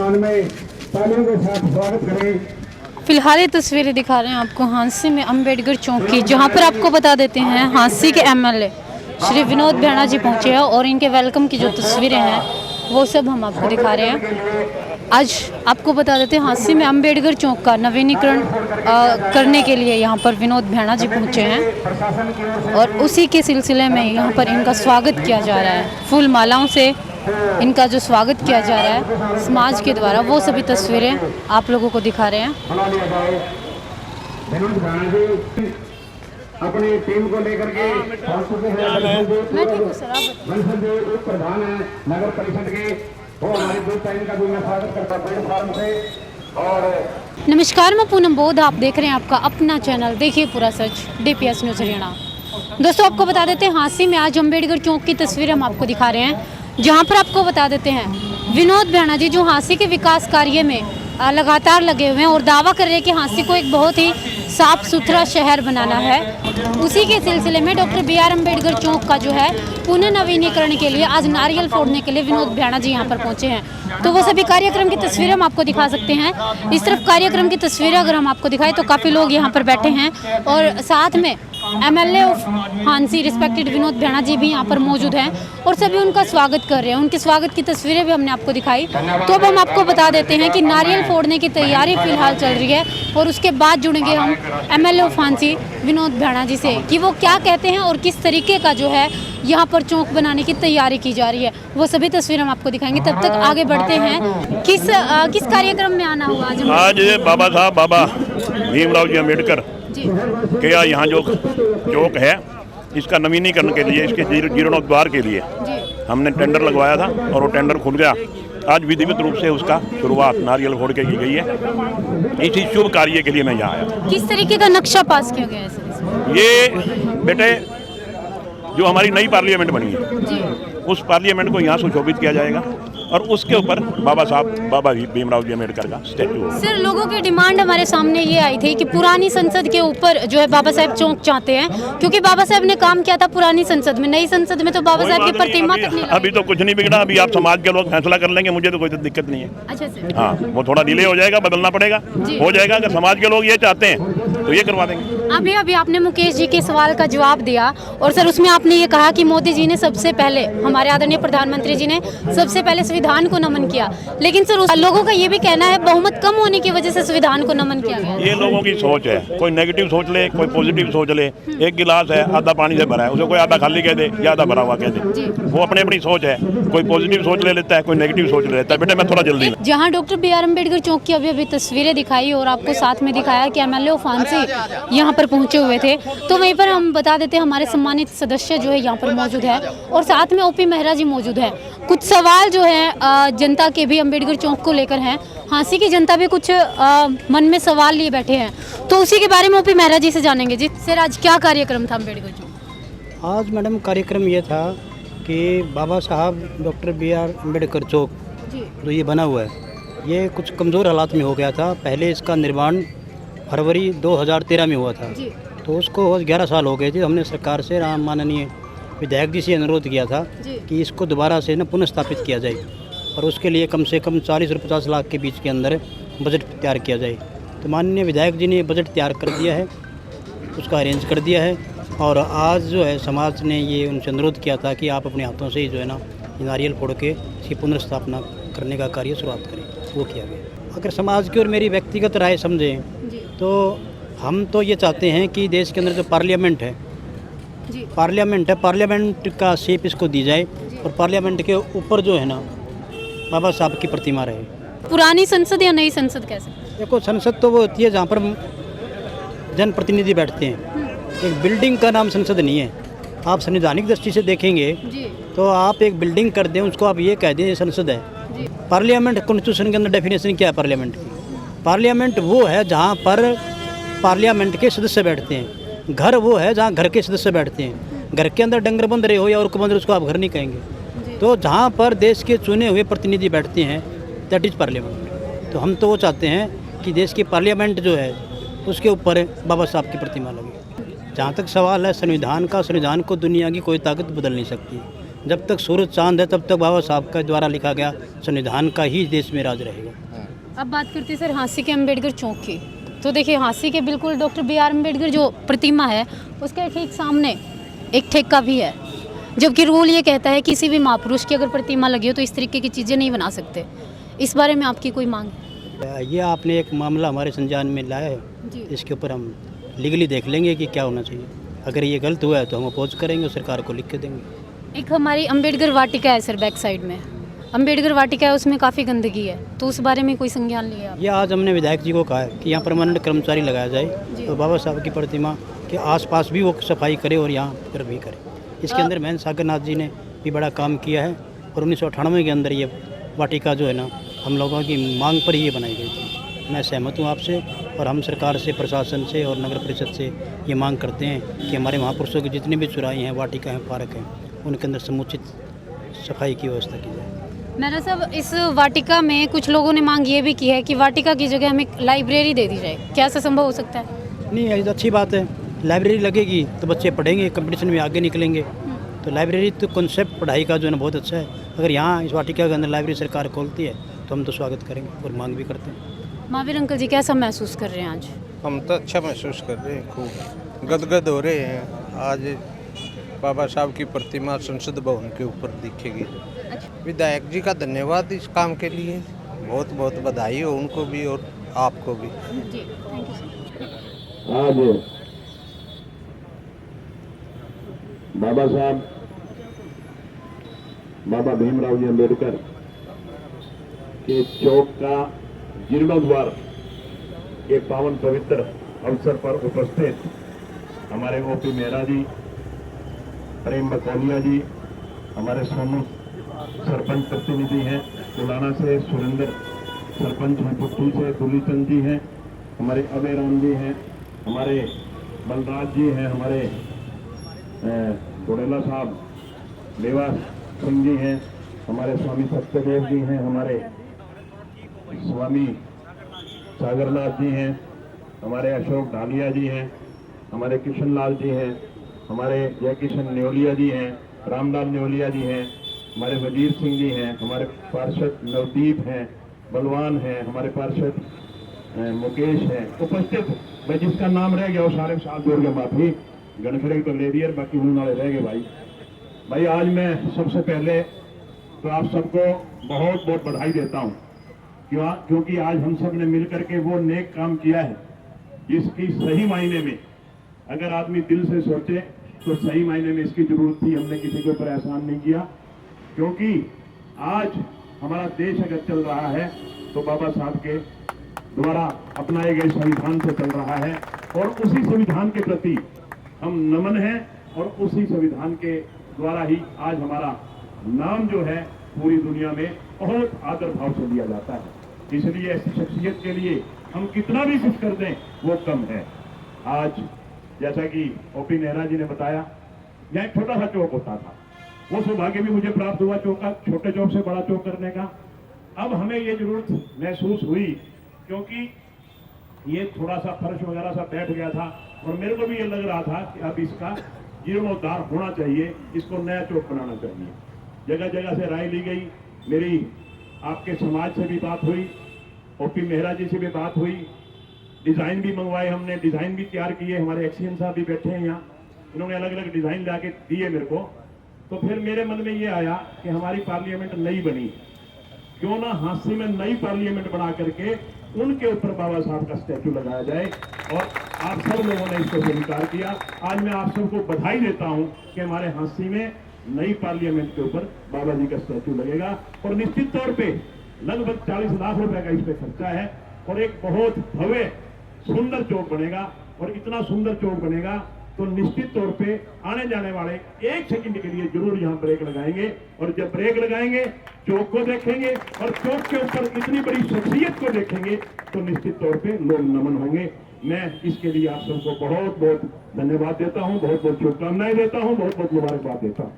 सम्मान में तालियों के साथ स्वागत करें। फिलहाल ये तस्वीरें दिखा रहे हैं आपको हांसी में अम्बेडकर चौक की, जहां पर आपको बता देते हैं हांसी के एमएलए श्री विनोद भेड़ा जी पहुंचे हैं और इनके वेलकम की जो तस्वीरें हैं वो सब हम आपको दिखा रहे हैं। आज आपको बता देते हैं हांसी में अम्बेडकर चौक का नवीनीकरण करने के लिए यहाँ पर विनोद भेड़ा जी पहुँचे हैं और उसी के सिलसिले में यहाँ पर इनका स्वागत किया जा रहा है। फूल मालाओं से इनका जो स्वागत किया जा रहा है समाज के द्वारा, वो सभी तस्वीरें आप लोगों को दिखा रहे हैं। अपनी टीम को लेकर के मैं ठीक हूँ सर, आप प्रधान है नगर परिषद के, वो हमारे दो टाइम का भी मैं स्वागत करता हूँ फार्म से। और नमस्कार, मैं पूनम बोध, आप देख रहे हैं आपका अपना चैनल देखिए पूरा सच DPS न्यूज़ हरियाणा। दोस्तों आपको बता देते हैं हांसी में आज अम्बेडकर चौक की तस्वीरें हम आपको दिखा रहे हैं, जहां पर आपको बता देते हैं विनोद भेड़ा जी जो हांसी के विकास कार्य में लगातार लगे हुए हैं और दावा कर रहे हैं कि हांसी को एक बहुत ही साफ सुथरा शहर बनाना है। उसी के सिलसिले में डॉक्टर BR अम्बेडकर चौक का जो है पुनः नवीनीकरण के लिए आज नारियल फोड़ने के लिए विनोद भेड़ा जी यहाँ पर पहुँचे हैं। तो वो सभी कार्यक्रम की तस्वीरें हम आपको दिखा सकते हैं। इस तरफ कार्यक्रम की तस्वीरें अगर हम आपको दिखाएं तो काफ़ी लोग यहाँ पर बैठे हैं और साथ में MLA of Hansi respected Vinod भेड़ा जी भी यहाँ पर मौजूद हैं और सभी उनका स्वागत कर रहे हैं। उनके स्वागत की तस्वीरें भी हमने आपको दिखाई। तो अब हम आपको बता देते हैं कि नारियल फोड़ने की तैयारी फिलहाल चल रही है और उसके बाद जुड़ेंगे हम MLA ऑफ हांसी विनोद भेड़ा जी से कि वो क्या कहते हैं और किस तरीके का जो है यहाँ पर चौक बनाने की तैयारी की जा रही है, वो सभी तस्वीरें हम आपको दिखाएंगे। तब तक आगे बढ़ते हैं। किस कार्यक्रम में आना हुआ आज? बाबा साहब बाबा भीमराव जी अम्बेडकर के यहाँ जो चौक है इसका नवीनीकरण के लिए, इसके जीर्णोद्धार के लिए हमने टेंडर लगवाया था और वो टेंडर खुल गया। आज विधिवत रूप से उसका शुरुआत नारियल फोड़ के की गई है। इसी शुभ कार्य के लिए मैं यहाँ आया। किस तरीके का नक्शा पास किया गया है सर? ये बेटे जो हमारी नई पार्लियामेंट बनी है उस पार्लियामेंट को यहाँ सुशोभित किया जाएगा और उसके ऊपर बाबा साहब बाबा भीमराव जी अम्बेडकर का स्टैचू होगा। सर लोगों की डिमांड हमारे सामने ये आई थी कि पुरानी संसद के ऊपर जो है बाबा साहब चौक चाहते हैं, क्योंकि बाबा साहब ने काम किया था पुरानी संसद में, नई संसद में तो बाबा साहब की प्रतिमा तक नहीं। अभी तो कुछ नहीं बिगड़ा, अभी आप समाज के लोग फैसला कर लेंगे, मुझे तो कोई दिक्कत नहीं है। अच्छा सर। हाँ, वो थोड़ा डिले हो जाएगा, बदलना पड़ेगा, हो जाएगा। अगर समाज के लोग ये चाहते हैं तो ये करवा देंगे। अभी आपने मुकेश जी के सवाल का जवाब दिया और सर उसमें आपने ये कहा कि मोदी जी ने सबसे पहले, हमारे आदरणीय प्रधानमंत्री जी ने सबसे पहले संविधान को नमन किया, लेकिन सर लोगों का ये भी कहना है बहुमत कम होने की वजह से संविधान को नमन किया गया। ये लोगों की सोच है, कोई नेगेटिव सोच ले, कोई पॉजिटिव सोच ले। एक गिलास है आधा पानी से भरा है, उसे कोई आधा खाली कह दे या आधा भरा हुआ कह दे, वो अपनी अपनी सोच है। कोई पॉजिटिव सोच ले लेता है, कोई नेगेटिव सोच ले लेता है। बेटा मैं थोड़ा जल्दी। जहाँ डॉक्टर BR अम्बेडकर चौक की अभी तस्वीरें दिखाई और आपको साथ में दिखाया कि MLA ऑफ हांसी यहाँ पर पहुंचे हुए थे, तो वहीं पर हम बता देते हैं हमारे सम्मानित सदस्य जो है यहाँ पर मौजूद है और साथ में OP मेहरा जी मौजूद है। कुछ सवाल जो है जनता के भी अम्बेडकर चौक को लेकर हैं, हांसी की जनता भी कुछ मन में सवाल लिए बैठे हैं, तो उसी के बारे में OP मेहरा जी से जानेंगे। जी सर आज क्या कार्यक्रम था अम्बेडकर चौक? आज मैडम कार्यक्रम ये था कि बाबा साहब डॉक्टर BR अम्बेडकर चौक जो ये बना हुआ है, ये कुछ कमज़ोर हालात में हो गया था। पहले इसका निर्माण फरवरी 2013 में हुआ था, तो उसको 11 साल हो गए थे। हमने सरकार से माननीय विधायक जी से अनुरोध किया था कि इसको दोबारा से न पुनः स्थापित किया जाए और उसके लिए कम से कम 40 और 50 लाख के बीच के अंदर बजट तैयार किया जाए। तो माननीय विधायक जी ने बजट तैयार कर दिया है, उसका अरेंज कर दिया है और आज जो है समाज ने ये उनसे अनुरोध किया था कि आप अपने हाथों से ही जो है ना नारियल फोड़ के इसकी पुनर्स्थापना करने का कार्य शुरुआत करें। वो किया गया। अगर समाज की और मेरी व्यक्तिगत राय समझें तो हम तो ये चाहते हैं कि देश के अंदर जो पार्लियामेंट है, पार्लियामेंट का शेप इसको दी जाए और पार्लियामेंट के ऊपर जो है ना बाबा साहब की प्रतिमा रहे। पुरानी संसद या नई संसद कैसे? देखो संसद तो वो होती है जहाँ पर जनप्रतिनिधि बैठते हैं, एक बिल्डिंग का नाम संसद नहीं है। आप संवैधानिक दृष्टि से देखेंगे तो आप एक बिल्डिंग कर दें, उसको आप ये कह दें संसद है। पार्लियामेंट कॉन्स्टिट्यूशन के अंदर डेफिनेशन क्या है पार्लियामेंट की? पार्लियामेंट वो है जहाँ पर पार्लियामेंट के सदस्य बैठते हैं। घर वो है जहाँ घर के सदस्य बैठते हैं। घर के अंदर डंगर बंद रहे हो या और बंद, उसको आप घर नहीं कहेंगे। तो जहाँ पर देश के चुने हुए प्रतिनिधि बैठते हैं दैट इज़ पार्लियामेंट। तो हम तो वो चाहते हैं कि देश की पार्लियामेंट जो है उसके ऊपर बाबा साहब की प्रतिमा लगे। जहाँ तक सवाल है संविधान का, संविधान को दुनिया की कोई ताकत बदल नहीं सकती। जब तक सूरज चांद है तब तक बाबा साहब का द्वारा लिखा गया संविधान का ही देश में राज रहेगा। अब बात करते हैं सर हाँसी के अम्बेडकर चौक की। तो देखिए हाँसी के बिल्कुल डॉक्टर B.R. अम्बेडकर जो प्रतिमा है उसके ठीक सामने एक ठेका भी है, जबकि रूल ये कहता है किसी भी महापुरुष की अगर प्रतिमा लगी हो तो इस तरीके की चीज़ें नहीं बना सकते। इस बारे में आपकी कोई मांग है? ये आपने एक मामला हमारे संज्ञान में लाया है, इसके ऊपर हम लीगली देख लेंगे कि क्या होना चाहिए। अगर ये गलत हुआ है तो हम अपोज करेंगे और सरकार को लिख के देंगे। एक हमारी अम्बेडकर वाटिका है सर, बैक साइड में अम्बेडकर वाटिका है, उसमें काफ़ी गंदगी है, तो उस बारे में कोई संज्ञान लिया? ये आज हमने विधायक जी को कहा है कि यहाँ परमानेंट कर्मचारी लगाया जाए तो बाबा साहब की प्रतिमा के आसपास भी वो सफाई करे और यहाँ पर भी करे। इसके अंदर महेंद्र सागर नाथ जी ने भी बड़ा काम किया है और 1998 के अंदर ये वाटिका जो है ना हम लोगों की मांग पर ही ये बनाई गई थी। मैं सहमत हूँ आपसे और हम सरकार से, प्रशासन से और नगर परिषद से ये मांग करते हैं कि हमारे महापुरुषों की जितनी भी चौराहे हैं, वाटिका हैं, पार्क हैं, उनके अंदर समुचित सफाई की व्यवस्था की जाए। मेरा साहब इस वाटिका में कुछ लोगों ने मांग ये भी की है कि वाटिका की जगह हमें लाइब्रेरी दे दी जाए, क्या ऐसा संभव हो सकता है? नहीं, ये तो अच्छी बात है। लाइब्रेरी लगेगी तो बच्चे पढ़ेंगे, कंपटीशन में आगे निकलेंगे। तो लाइब्रेरी तो कॉन्सेप्ट पढ़ाई का जो है ना बहुत अच्छा है। अगर यहाँ इस वाटिका के अंदर लाइब्रेरी सरकार खोलती है तो हम तो स्वागत करेंगे और मांग भी करते हैं। महावीर अंकल जी कैसा महसूस कर रहे हैं आज? हम तो अच्छा महसूस कर रहे हैं, खूब गदगद हो रहे हैं। आज बाबा साहब की प्रतिमा संसद भवन के ऊपर दिखेगी। विधायक जी का धन्यवाद इस काम के लिए, बहुत बहुत बधाई हो उनको भी और आपको भी। जी, थैंक यू सर। आज बाबा साहब बाबा भीमराव जी अम्बेडकर के चौक का जीर्णोद्वार के पावन पवित्र अवसर पर उपस्थित हमारे O.P. मेहरा जी, प्रेम बकौलिया जी, हमारे सोनू सरपंच प्रतिनिधि हैं पुलाना से, सुरेंद्र सरपंच हैं पुट्टी से, दुलीचंद जी हैं, हमारे अभय राम जी हैं, हमारे बलराज जी हैं, हमारे गोडेला साहब, देवा सिंह जी हैं, हमारे स्वामी सत्यदेव जी हैं, हमारे स्वामी सागरनाथ जी हैं, हमारे अशोक ढालिया जी हैं, हमारे किशन लाल जी हैं, हमारे जय किशन न्योलिया जी हैं, रामलाल न्योलिया जी हैं, हमारे वजीर सिंह जी हैं, हमारे पार्षद नवदीप हैं, बलवान हैं, हमारे पार्षद मुकेश हैं उपस्थित। भाई जिसका नाम रह गया वो सारे साथ जोड़ के माफी गणखरे तो ले दिए, बाकी उन वाले रह गए। भाई आज मैं सबसे पहले तो आप सबको बहुत बहुत बधाई देता हूँ, क्योंकि आज हम सब ने मिलकर के वो नेक काम किया है जिसकी सही मायने में अगर आदमी दिल से सोचे तो सही मायने में इसकी जरूरत थी। हमने किसी के ऊपर एहसान नहीं किया, क्योंकि आज हमारा देश अगर चल रहा है तो बाबा साहब के द्वारा अपनाए गए संविधान से चल रहा है और उसी संविधान के प्रति हम नमन हैं और उसी संविधान के द्वारा ही आज हमारा नाम जो है पूरी दुनिया में बहुत आदर भाव से लिया जाता है। इसलिए ऐसी शख्सियत के लिए हम कितना भी कुछ कर दें वो कम है। आज जैसा कि O.P. मेहरा जी ने बताया, यह एक छोटा सा चौक होता था, वो सौभाग्य भी मुझे प्राप्त हुआ चौक का, छोटे चौक से बड़ा चौक करने का। अब हमें ये जरूरत महसूस हुई क्योंकि ये थोड़ा सा फर्श वगैरह सा बैठ गया था और मेरे को भी ये लग रहा था कि अब इसका जीर्णोद्धार होना चाहिए, इसको नया चौक बनाना चाहिए। जगह जगह से राय ली गई, मेरी आपके समाज से भी बात हुई, O.P. मेहरा जी से भी बात हुई, डिज़ाइन भी मंगवाए हमने, डिज़ाइन भी तैयार किए। हमारे एक्सीएन साहब भी बैठे हैं यहाँ, इन्होंने अलग अलग डिज़ाइन ला के दिए मेरे को। तो फिर मेरे मन में ये आया कि हमारी पार्लियामेंट नई बनी, क्यों ना हाँसी में नई पार्लियामेंट बना करके उनके ऊपर बाबा साहब का स्टैचू लगाया जाए। और आप सब लोगों ने इसको स्वीकार किया। आज मैं आप सबको बधाई देता हूं कि हमारे हाँसी में नई पार्लियामेंट के ऊपर बाबा जी का स्टैचू लगेगा और निश्चित तौर पे लगभग 40 लाख रुपए का इस पे खर्चा है और एक बहुत भव्य सुंदर चौक बनेगा। और इतना सुंदर चौक बनेगा तो निश्चित तौर पे आने जाने वाले एक सेकंड के लिए जरूर यहाँ ब्रेक लगाएंगे, और जब ब्रेक लगाएंगे चौक को देखेंगे और चौक के ऊपर इतनी बड़ी शख्सियत को देखेंगे तो निश्चित तौर पे लोग नमन होंगे। मैं इसके लिए आप सबको बहुत बहुत धन्यवाद देता हूँ, बहुत बहुत शुभकामनाएं देता हूँ, बहुत बहुत मुबारकबाद देता हूँ।